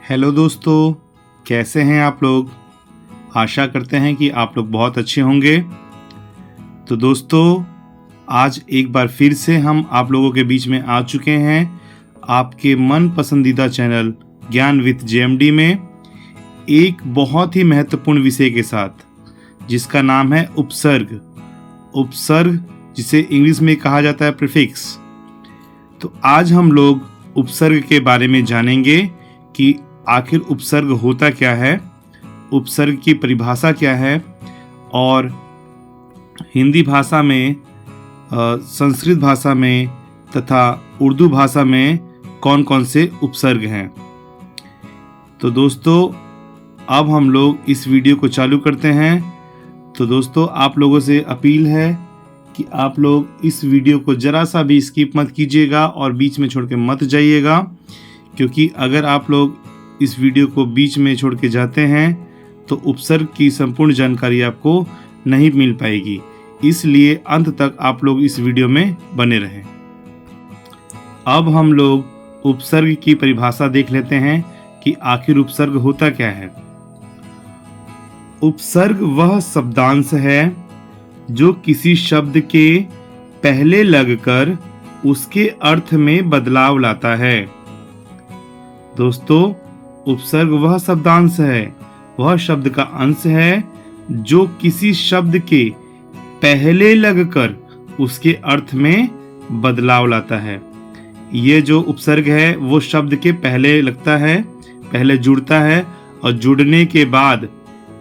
Hello दोस्तों, कैसे हैं आप लोग। आशा करते हैं कि आप लोग बहुत अच्छे होंगे। तो दोस्तों, आज एक बार फिर से हम आप लोगों के बीच में आ चुके हैं आपके मन पसंदीदा चैनल ज्ञान विथ जेएमडी में एक बहुत ही महत्वपूर्ण विषय के साथ, जिसका नाम है उपसर्ग। उपसर्ग जिसे इंग्लिश में कहा जाता है प्रीफिक्स। तो आज हम लोग उपसर्ग के बारे में जानेंगे कि आखिर उपसर्ग होता क्या है, उपसर्ग की परिभाषा क्या है और हिंदी भाषा में, संस्कृत भाषा में तथा उर्दू भाषा में कौन कौन से उपसर्ग हैं। तो दोस्तों, अब हम लोग इस वीडियो को चालू करते हैं। तो दोस्तों, आप लोगों से अपील है कि आप लोग इस वीडियो को ज़रा सा भी स्किप मत कीजिएगा और बीच में छोड़ के मत जाइएगा, क्योंकि अगर आप लोग इस वीडियो को बीच में छोड़ के जाते हैं तो उपसर्ग की संपूर्ण जानकारी आपको नहीं मिल पाएगी। इसलिए अंत तक आप लोग इस वीडियो में बने रहें। अब हम लोग उपसर्ग की परिभाषा देख लेते हैं कि आखिर उपसर्ग होता क्या है। उपसर्ग वह शब्दांश है जो किसी शब्द के पहले लगकर उसके अर्थ में बदलाव लाता है। दोस्तों, उपसर्ग वह शब्दांश है, वह शब्द का अंश है जो किसी शब्द के पहले लगकर उसके अर्थ में बदलाव लाता है। ये जो उपसर्ग है वो शब्द के पहले लगता है, पहले जुड़ता है और जुड़ने के बाद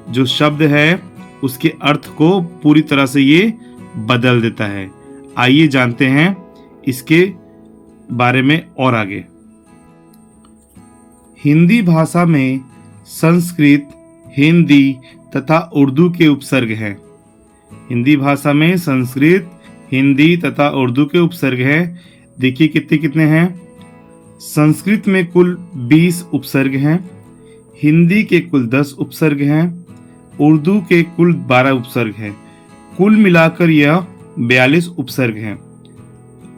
जो शब्द है उसके अर्थ को पूरी तरह से ये बदल देता है। आइए जानते हैं इसके बारे में और आगे। हिंदी भाषा में संस्कृत, हिंदी तथा उर्दू के उपसर्ग हैं। हिंदी भाषा में संस्कृत, हिंदी तथा उर्दू के उपसर्ग हैं। देखिए कितने हैं। संस्कृत में कुल 20 उपसर्ग हैं, हिंदी के कुल 10 उपसर्ग हैं, उर्दू के कुल 12 उपसर्ग हैं। कुल मिलाकर यह 42 उपसर्ग हैं।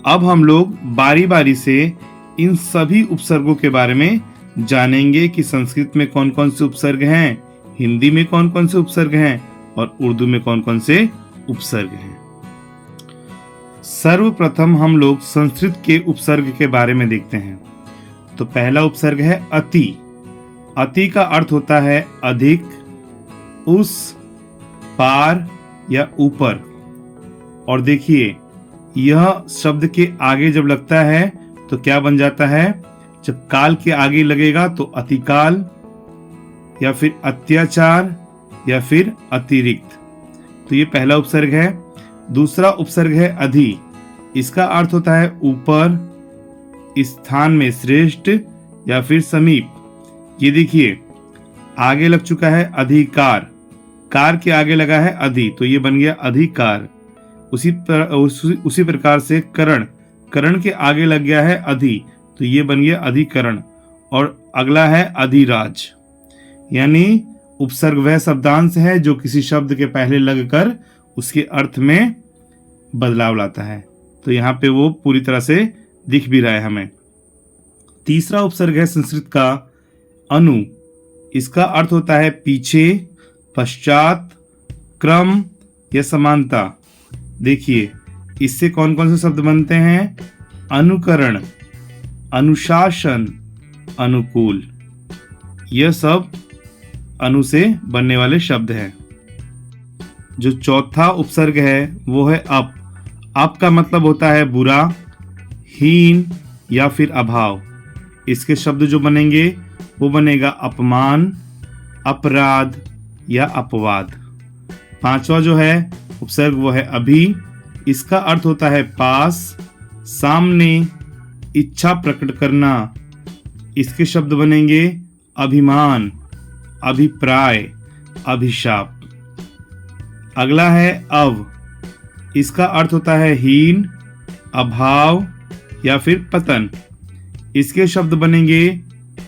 अब हम लोग बारी बारी से इन सभी उपसर्गों के बारे में जानेंगे कि संस्कृत में कौन कौन से उपसर्ग हैं, हिंदी में कौन कौन से उपसर्ग हैं और उर्दू में कौन कौन से उपसर्ग हैं। सर्वप्रथम हम लोग संस्कृत के उपसर्ग के बारे में देखते हैं। तो पहला उपसर्ग है अति। अति का अर्थ होता है अधिक, उस, पार या ऊपर। और देखिए, यह शब्द के आगे जब लगता है तो क्या बन जाता है। जब काल के आगे लगेगा तो अतिकाल या फिर अत्याचार या फिर अतिरिक्त। तो ये पहला उपसर्ग है। दूसरा उपसर्ग है अधि। इसका अर्थ होता है ऊपर, स्थान में श्रेष्ठ या फिर समीप। ये देखिए, आगे लग चुका है अधिकार, कार के आगे लगा है अधि, तो ये बन गया अधिकार। उसी प्रकार से करण, करण के आगे लग गया है अधि, तो ये बन गया अधिकरण। और अगला है अधिराज। यानी उपसर्ग वह शब्दांश है जो किसी शब्द के पहले लगकर उसके अर्थ में बदलाव लाता है। तो यहाँ पे वो पूरी तरह से दिख भी रहा है हमें। तीसरा उपसर्ग है संस्कृत का अनु। इसका अर्थ होता है पीछे, पश्चात, क्रम या समानता। देखिए, इससे कौन कौन से शब्द बनते हैं। अनुकरण, अनुशासन, अनुकूल। यह सब अनु से बनने वाले शब्द हैं। जो चौथा उपसर्ग है वो है अप। अप का मतलब होता है बुरा, हीन या फिर अभाव। इसके शब्द जो बनेंगे वो बनेगा अपमान, अपराध या अपवाद। पांचवा जो है उपसर्ग वो है अभी। इसका अर्थ होता है पास, सामने, इच्छा प्रकट करना। इसके शब्द बनेंगे अभिमान, अभिप्राय, अभिशाप। अगला है अव। इसका अर्थ होता है हीन, अभाव या फिर पतन। इसके शब्द बनेंगे,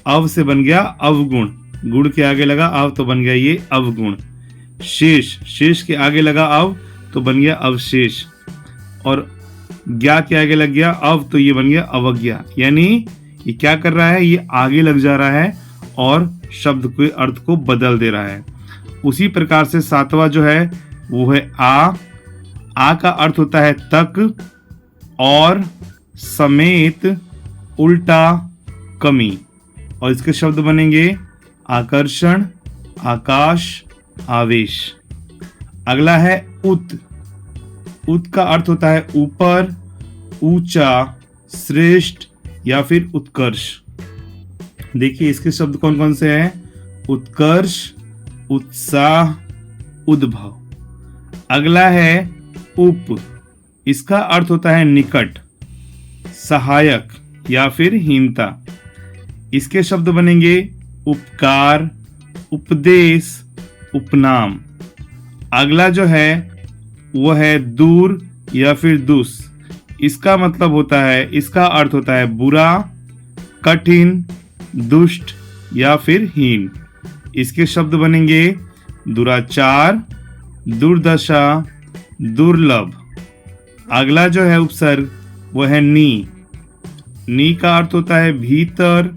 अव से बन गया अवगुण, गुण के आगे लगा अव तो बन गया ये अवगुण। शेष, शेष के आगे लगा अव तो बन गया अवशेष। और ज्ञा के आगे लग गया अव तो ये बन गया अवज्ञा। यानी ये क्या कर रहा है, ये आगे लग जा रहा है और शब्द के अर्थ को बदल दे रहा है। उसी प्रकार से सातवां जो है वो है आ का अर्थ होता है तक और समेत उल्टा कमी, और इसके शब्द बनेंगे आकर्षण, आकाश, आवेश। अगला है उत का अर्थ होता है ऊपर, ऊंचा, श्रेष्ठ या फिर उत्कर्ष। देखिए इसके शब्द कौन कौन से हैं? उत्कर्ष, उत्साह, उद्भव। अगला है उप, इसका अर्थ होता है निकट, सहायक या फिर हीनता। इसके शब्द बनेंगे उपकार, उपदेश, उपनाम। अगला जो है वो है दूर या फिर दुस, इसका मतलब होता है, इसका अर्थ होता है बुरा, कठिन, दुष्ट या फिर हीन। इसके शब्द बनेंगे दुराचार, दुर्दशा, दुर्लभ। अगला जो है उपसर्ग वो है नी का अर्थ होता है भीतर,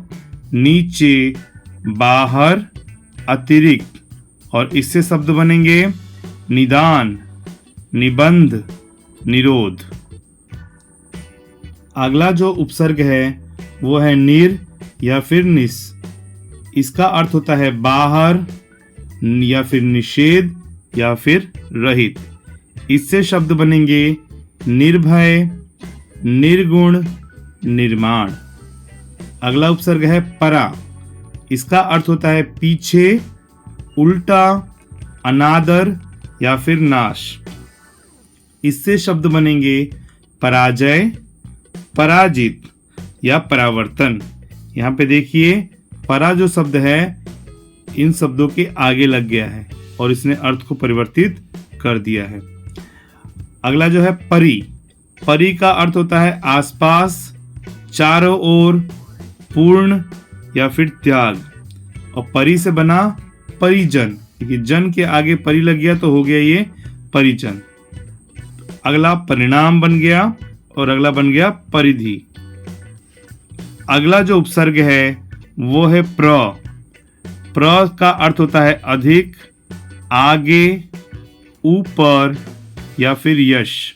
नीचे, बाहर, अतिरिक्त, और इससे शब्द बनेंगे निदान, निबंध, निरोध। अगला जो उपसर्ग है वो है निर या फिर निस, इसका अर्थ होता है बाहर या फिर निषेध या फिर रहित। इससे शब्द बनेंगे निर्भय, निर्गुण, निर्माण। अगला उपसर्ग है परा, इसका अर्थ होता है पीछे, उल्टा, अनादर या फिर नाश। इससे शब्द बनेंगे पराजय, पराजित या परावर्तन। यहाँ पे देखिए परा जो शब्द है इन शब्दों के आगे लग गया है और इसने अर्थ को परिवर्तित कर दिया है। अगला जो है परी का अर्थ होता है आसपास, चारों ओर, पूर्ण या फिर त्याग, और परी से बना परिजन, क्योंकि जन के आगे परी लग गया तो हो गया ये परिजन। अगला परिणाम बन गया और अगला बन गया परिधि। अगला जो उपसर्ग है वो है प्र का अर्थ होता है अधिक, आगे, ऊपर या फिर यश,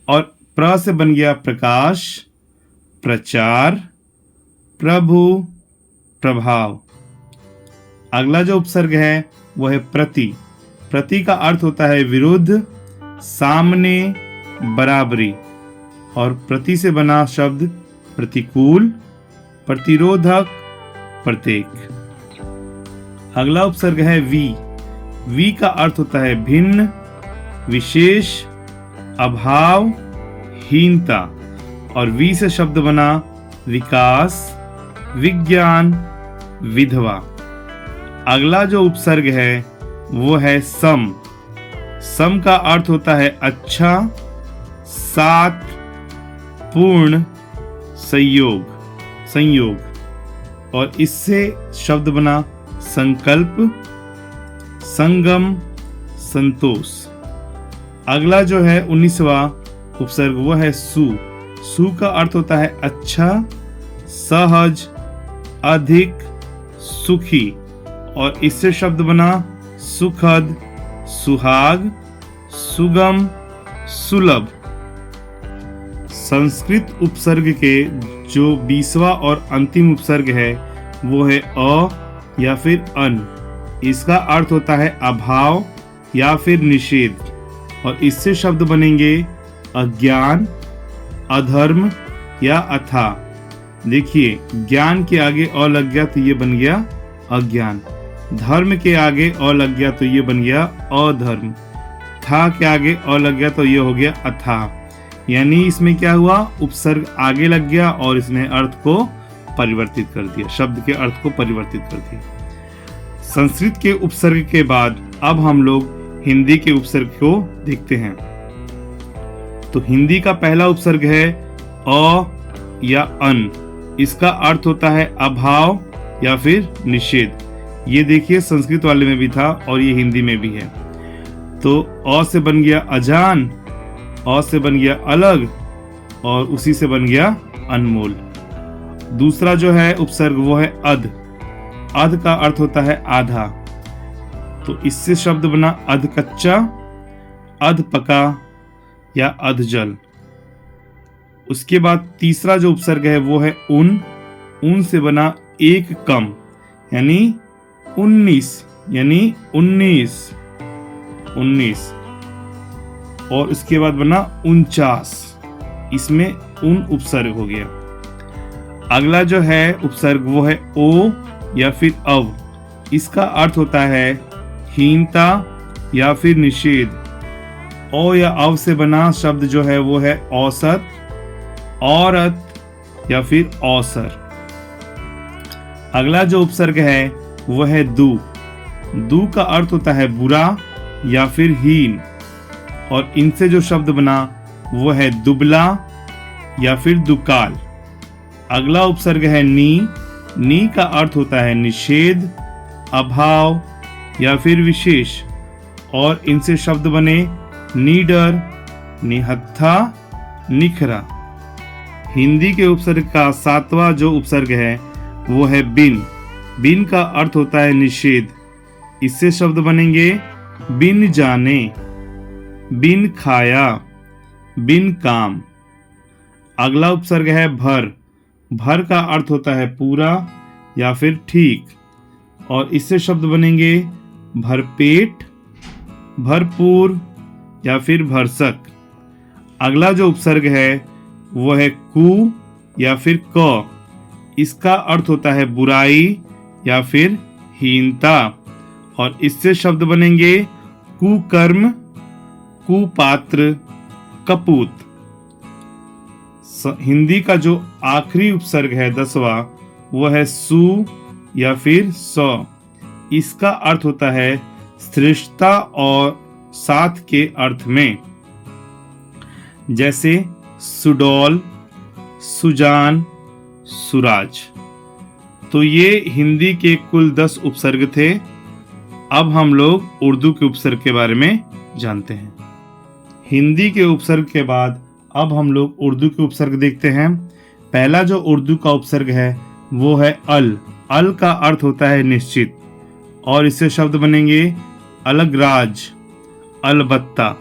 और प्र से बन गया प्रकाश, प्रचार, प्रभु, प्रभाव। अगला जो उपसर्ग है वो है प्रति का अर्थ होता है विरुद्ध, सामने, बराबरी, और प्रति से बना शब्द प्रतिकूल, प्रतिरोधक, प्रत्येक। अगला उपसर्ग है वी का अर्थ होता है भिन्न, विशेष, अभाव, हीनता, और वी से शब्द बना विकास, विज्ञान, विधवा। अगला जो उपसर्ग है वो है सम का अर्थ होता है अच्छा, साथ, पूर्ण, संयोग, और इससे शब्द बना संकल्प, संगम, संतोष। अगला जो है 19वां उपसर्ग वो है सु का अर्थ होता है अच्छा, सहज, अधिक, सुखी, और इससे शब्द बना सुखद, सुहाग, सुगम, सुलभ। संस्कृत उपसर्ग के जो 20वां और अंतिम उपसर्ग है वो है अ या फिर अन, इसका अर्थ होता है अभाव या फिर निषेध, और इससे शब्द बनेंगे अज्ञान, अधर्म या अथा। देखिए ज्ञान के आगे अ लग गया तो ये बन गया अज्ञान, धर्म के आगे अ लग गया तो ये बन गया अधर्म, था के आगे अ लग गया तो ये हो गया अथा। यानी इसमें क्या हुआ, उपसर्ग आगे लग गया और इसने अर्थ को परिवर्तित कर दिया, शब्द के अर्थ को परिवर्तित कर दिया। संस्कृत के उपसर्ग के बाद अब हम लोग हिंदी के उपसर्ग को देखते हैं। तो हिंदी का पहला उपसर्ग है अ या अन, इसका अर्थ होता है अभाव या फिर निषेध। ये देखिए संस्कृत वाले में भी था और ये हिंदी में भी है। तो अ से बन गया अजान, अ से बन गया अलग, और उसी से बन गया अनमोल। दूसरा जो है उपसर्ग वो है अध, अध का अर्थ होता है आधा, तो इससे शब्द बना अध कच्चा, अध पका या अध जल। उसके बाद तीसरा जो उपसर्ग है वो है उन। उन से बना एक कम यानी 19 यानी 19। और उसके बाद बना 49, इसमें उन उपसर्ग हो गया। अगला जो है उपसर्ग वो है ओ या फिर अव। इसका अर्थ होता है हीनता या फिर निषेध। ओ या अव से बना शब्द जो है वो है औसत, औरत या फिर औसर। अगला जो उपसर्ग है वो है दू। दू का अर्थ होता है बुरा या फिर हीन, और इनसे जो शब्द बना वो है दुबला या फिर दुकाल। अगला उपसर्ग है नी। नी का अर्थ होता है निषेध, अभाव या फिर विशेष, और इनसे शब्द बने नीडर, निहत्था, निखरा। हिंदी के उपसर्ग का सातवां जो उपसर्ग है वो है बिन। बिन का अर्थ होता है निषेध, इससे शब्द बनेंगे बिन जाने, बिन खाया, बिन काम। अगला उपसर्ग है भर। भर का अर्थ होता है पूरा या फिर ठीक, और इससे शब्द बनेंगे भरपेट, भरपूर या फिर भरसक। अगला जो उपसर्ग है वो है कु या फिर क। इसका अर्थ होता है बुराई या फिर हीनता, और इससे शब्द बनेंगे कुकर्म, कुपात्र, कपूत। हिंदी का जो आखिरी उपसर्ग है 10वां वो है सु या फिर सौ। इसका अर्थ होता है श्रेष्ठता और साथ के अर्थ में, जैसे सुडौल, सुजान, सुराज। तो ये हिंदी के कुल 10 उपसर्ग थे। अब हम लोग उर्दू के उपसर्ग के बारे में जानते हैं। हिंदी के उपसर्ग के बाद अब हम लोग उर्दू के उपसर्ग देखते हैं। पहला जो उर्दू का उपसर्ग है वो है अल। अल का अर्थ होता है निश्चित, और इससे शब्द बनेंगे अलगराज, अलबत्ता।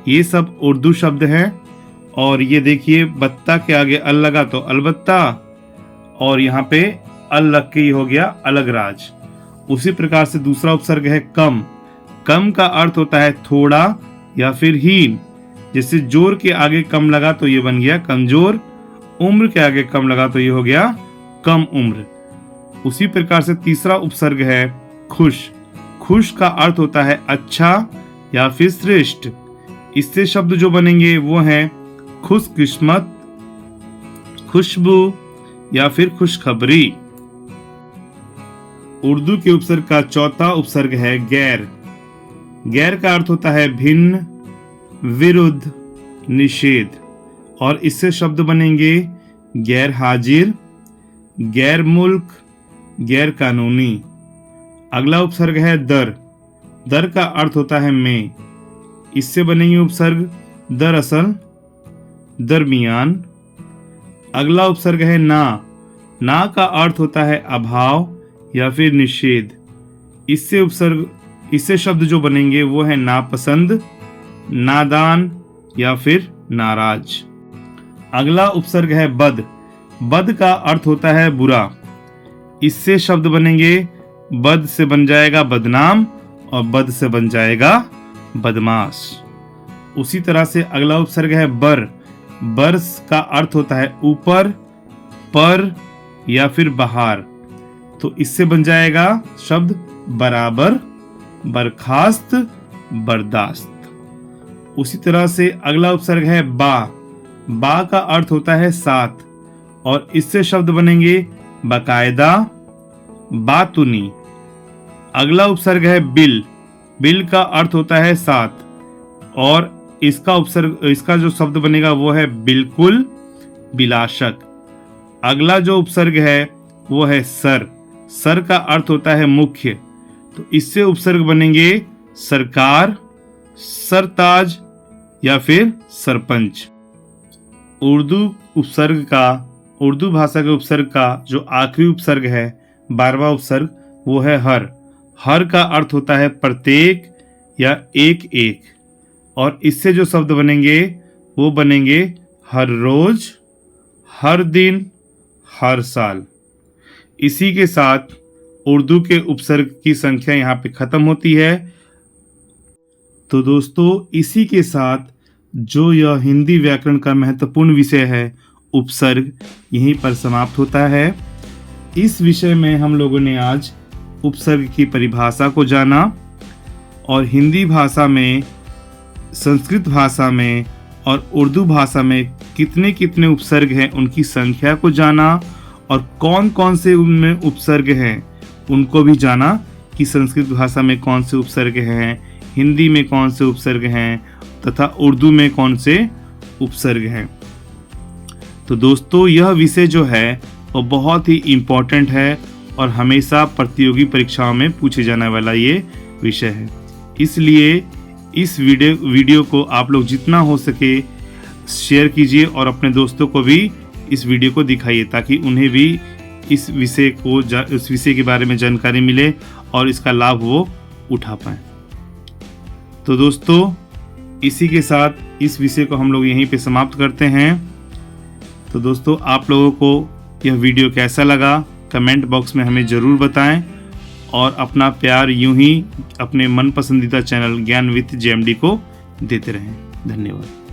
ये सब उर्दू शब्द हैं। और ये देखिए बत्ता के आगे अल लगा तो अलबत्ता, और यहाँ पे अल लग के ही हो गया अलगराज। उसी प्रकार से दूसरा उपसर्ग है कम। कम का अर्थ होता है थोड़ा या फिर हीन, जैसे जोर के आगे कम लगा तो ये बन गया कमजोर, उम्र के आगे कम लगा तो ये हो गया कम उम्र। उसी प्रकार से तीसरा उपसर्ग है खुश। खुश का अर्थ होता है अच्छा या फिर श्रेष्ठ। इससे शब्द जो बनेंगे वो हैं खुशकिस्मत, खुशबू या फिर खुशखबरी। उर्दू के उपसर्ग का चौथा उपसर्ग है गैर। गैर का अर्थ होता है भिन्न, विरुद्ध, निषेध, और इससे शब्द बनेंगे गैर हाजिर, गैर मुल्क, गैर कानूनी। अगला उपसर्ग है दर। दर का अर्थ होता है में, इससे बनेंगे उपसर्ग दरअसल, दरमियान। अगला उपसर्ग है ना। ना का अर्थ होता है अभाव या फिर निषेध। इससे शब्द जो बनेंगे वो है नापसंद, नादान या फिर नाराज। अगला उपसर्ग है बद। बद का अर्थ होता है बुरा। इससे शब्द बनेंगे बद से बन जाएगा बदनाम, और बद से बन जाएगा बदमाश। उसी तरह से अगला उपसर्ग है बर। बर का अर्थ होता है ऊपर, पर या फिर बाहर, तो इससे बन जाएगा शब्द बराबर, बर्खास्त, बर्दाश्त। उसी तरह से अगला उपसर्ग है बा। बा का अर्थ होता है साथ, और इससे शब्द बनेंगे बाकायदा, बातुनी। अगला उपसर्ग है बिल। बिल का अर्थ होता है साथ, और इसका जो शब्द बनेगा वो है बिल्कुल, बिलाशक। अगला जो उपसर्ग है वो है सर। सर का अर्थ होता है मुख्य, तो इससे उपसर्ग बनेंगे सरकार, सरताज या फिर सरपंच। उर्दू भाषा के उपसर्ग का जो आखिरी उपसर्ग है 12वां उपसर्ग, वो है हर। हर का अर्थ होता है प्रत्येक या एक एक, और इससे जो शब्द बनेंगे वो बनेंगे हर रोज, हर दिन, हर साल। इसी के साथ उर्दू के उपसर्ग की संख्या यहाँ पे खत्म होती है। तो दोस्तों इसी के साथ जो यह हिंदी व्याकरण का महत्वपूर्ण विषय है उपसर्ग, यहीं पर समाप्त होता है। इस विषय में हम लोगों ने आज उपसर्ग की परिभाषा को जाना और हिंदी भाषा में, संस्कृत भाषा में और उर्दू भाषा में कितने कितने उपसर्ग हैं उनकी संख्या को जाना, और कौन कौन से उनमें उपसर्ग हैं उनको भी जाना कि संस्कृत भाषा में कौन से उपसर्ग हैं, हिंदी में कौन से उपसर्ग हैं तथा उर्दू में कौन से उपसर्ग हैं। तो दोस्तों यह विषय जो है वो बहुत ही इम्पोर्टेंट है और हमेशा प्रतियोगी परीक्षाओं में पूछे जाने वाला ये विषय है। इसलिए इस वीडियो को आप लोग जितना हो सके शेयर कीजिए और अपने दोस्तों को भी इस वीडियो को दिखाइए ताकि उन्हें भी इस विषय के बारे में जानकारी मिले और इसका लाभ वो उठा पाएं। तो दोस्तों इसी के साथ इस विषय को हम लोग यहीं पे समाप्त करते हैं। तो दोस्तों आप लोगों को यह वीडियो कैसा लगा कमेंट बॉक्स में हमें ज़रूर बताएं और अपना प्यार यूं ही अपने मन पसंदीदा चैनल ज्ञान विथ JMD को देते रहें। धन्यवाद।